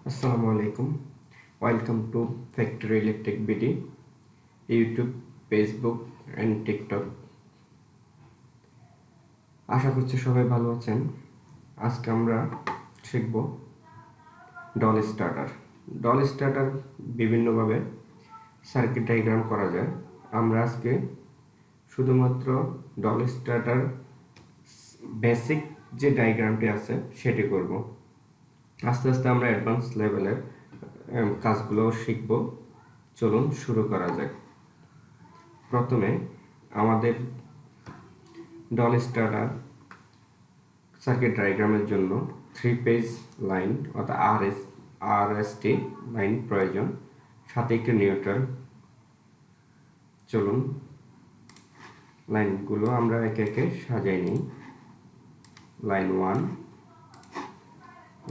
আসসালামু আলাইকুম। Welcome to factory electric BD, YouTube, Facebook and TikTok. আশা করছি সবাই ভালো আছেন। আজকে আমরা শিখব ডল স্টার্টার। ডল স্টার্টার বিভিন্নভাবে সার্কিট ডায়াগ্রাম করা যায়। আমরা আজকে শুধুমাত্র ডল স্টার্টার বেসিক যে ডায়াগ্রামটি আছে সেটি করব। আস্তে আস্তে আমরা অ্যাডভান্স লেভেলের কাজগুলো শিখব। চলুন শুরু করা যাক। প্রথমে আমাদের ডল স্টার্টার সার্কিট ডায়াগ্রামের জন্য 3 পেজ লাইন অর্থাৎ আরএসটি লাইন প্রয়োজন, সাথে একটি নিউট্রাল। চলুন লাইনগুলো আমরা একে একে সাজাই নিই। লাইন 1,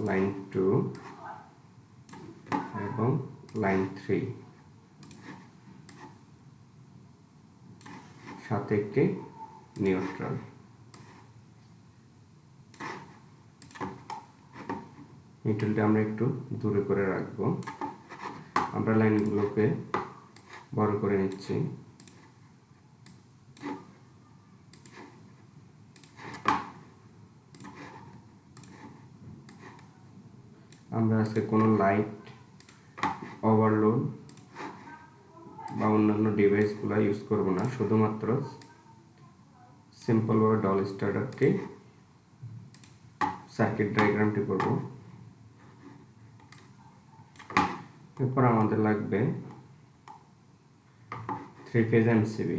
লাইন 2 এবং লাইন 3, সাথে একটি নিউট্রাল। নিউট্রালটা আমরা একটু দূরে করে রাখবো। আমরা লাইনগুলোকে বড় করে নিচ্ছি। আমরা আজকে কোনো লাইট, ওভারলোড বা অন্যান্য ডিভাইসগুলো ইউজ করব না, শুধুমাত্র সিম্পলভাবে ডল স্টার্টারটি সার্কিট ডায়াগ্রামটি করব। এরপর আমাদের লাগবে 3 ফেজ এমসিবি।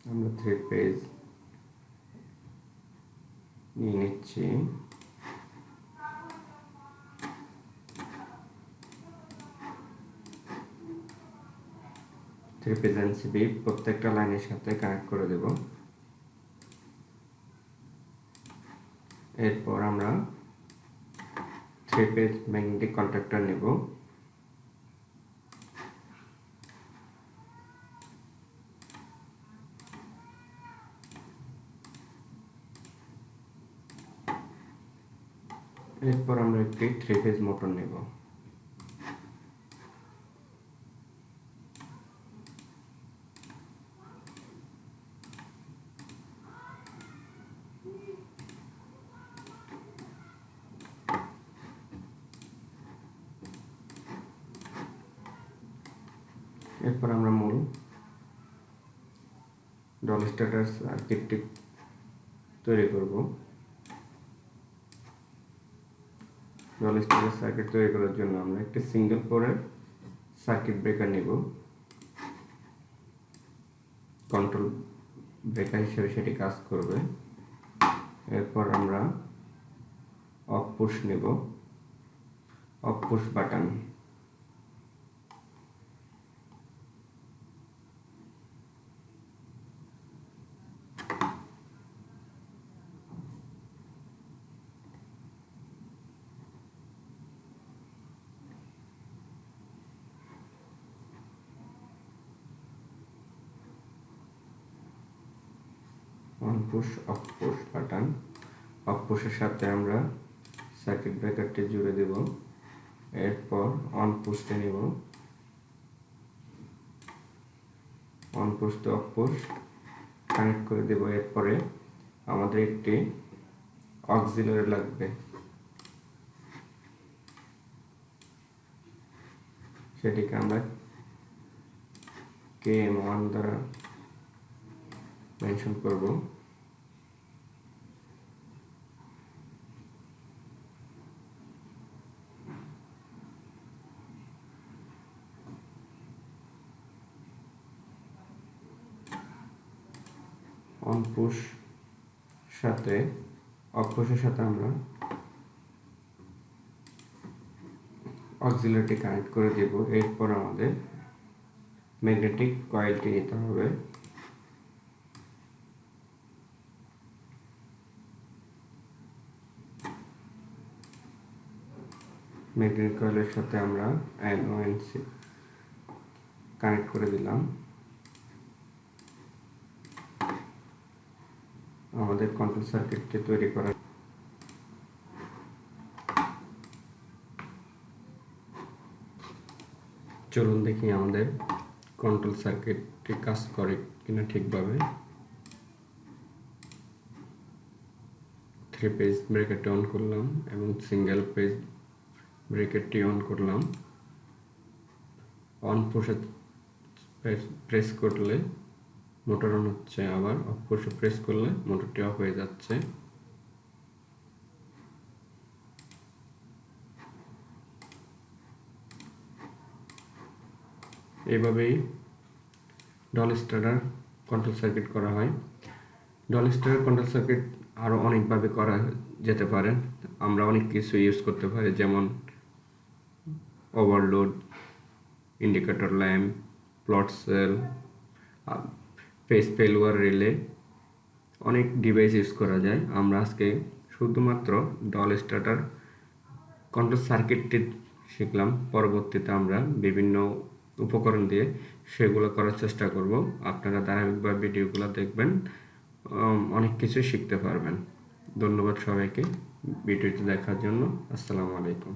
আমরা 3 পেজ নিয়ে নিচ্ছি। থ্রি পেজ এমসিবি প্রত্যেকটা লাইনের সাথে কানেক্ট করে দেব। এরপর আমরা 3 পেজ ম্যাগনেটিক কন্ট্যাক্টর নেব। এরপর আমরা একটি 3 ফেজ মোটর নেব। এরপর আমরা মূল ডল স্টার্টার সার্কিটটি তৈরি করব। ডল স্টার্টার সার্কিট তৈরি করার জন্য আমরা একটি সিঙ্গেল পোরের সার্কিট ব্রেকার নেব। কন্ট্রোল ব্রেকার হিসেবে সেটি কাজ করবে। এরপর আমরা অফ পুশ নেব, off push button. On push off push button. Off পুশের সাথে আমরা সার্কিট ব্রেকারটি জুড়ে দেব। এরপর অন পুশটি নেব। On push to off push connect করে দেব। এরপরে আমাদের একটি অক্সিলারি লাগবে, সেটিকে আমরা KM1 দ্বারা মেনশন করব। অন পুশ সাথে অফ পুশের সাথে আমরা অক্সিলারিটি কানেক্ট করে দেব। এরপর আমাদের ম্যাগনেটিক কয়েলটি নিতে হবে। ম্যাগনেটিক কয়েলের সাথে আমরা NONC কানেক্ট করে দিলাম। আমাদের কন্ট্রোল সার্কিটটি তৈরি করা। চলুন দেখি আমাদের কন্ট্রোল সার্কিটটি কাজ করে কিনা ঠিকভাবে। 3 পেজ ব্রেকারটি অন করলাম এবং সিঙ্গেল পেজ ব্রেকারটি অন করলাম। অন পুশে প্রেস করলে মোটর অন হচ্ছে, আবার অফ পুশে প্রেস করলে মোটরটি অফ হয়ে যাচ্ছে। এইভাবেই ডল স্টার্টার কন্ট্রোল সার্কিট করা হয়। ডল স্টার্টার কন্ট্রোল সার্কিট আরও অনেকভাবে করা যেতে পারে। আমরা অনেক কিছু ইউজ করতে পারি, যেমন overload, indicator lamp, plot cell, phase failure relay, অনেক ডিভাইস ইউজ করা যায়। আমরা আজকে শুধুমাত্র ডল স্টার্টার কন্ট্রোল সার্কিটটি শিখলাম। পরবর্তীতে আমরা বিভিন্ন উপকরণ দিয়ে সেগুলো করার চেষ্টা করব। আপনারা ধারাবাহিকভাবে ভিডিওগুলো দেখবেন, অনেক কিছু শিখতে পারবেন। ধন্যবাদ সবাইকে ভিডিওটি দেখার জন্য। আসসালামু আলাইকুম।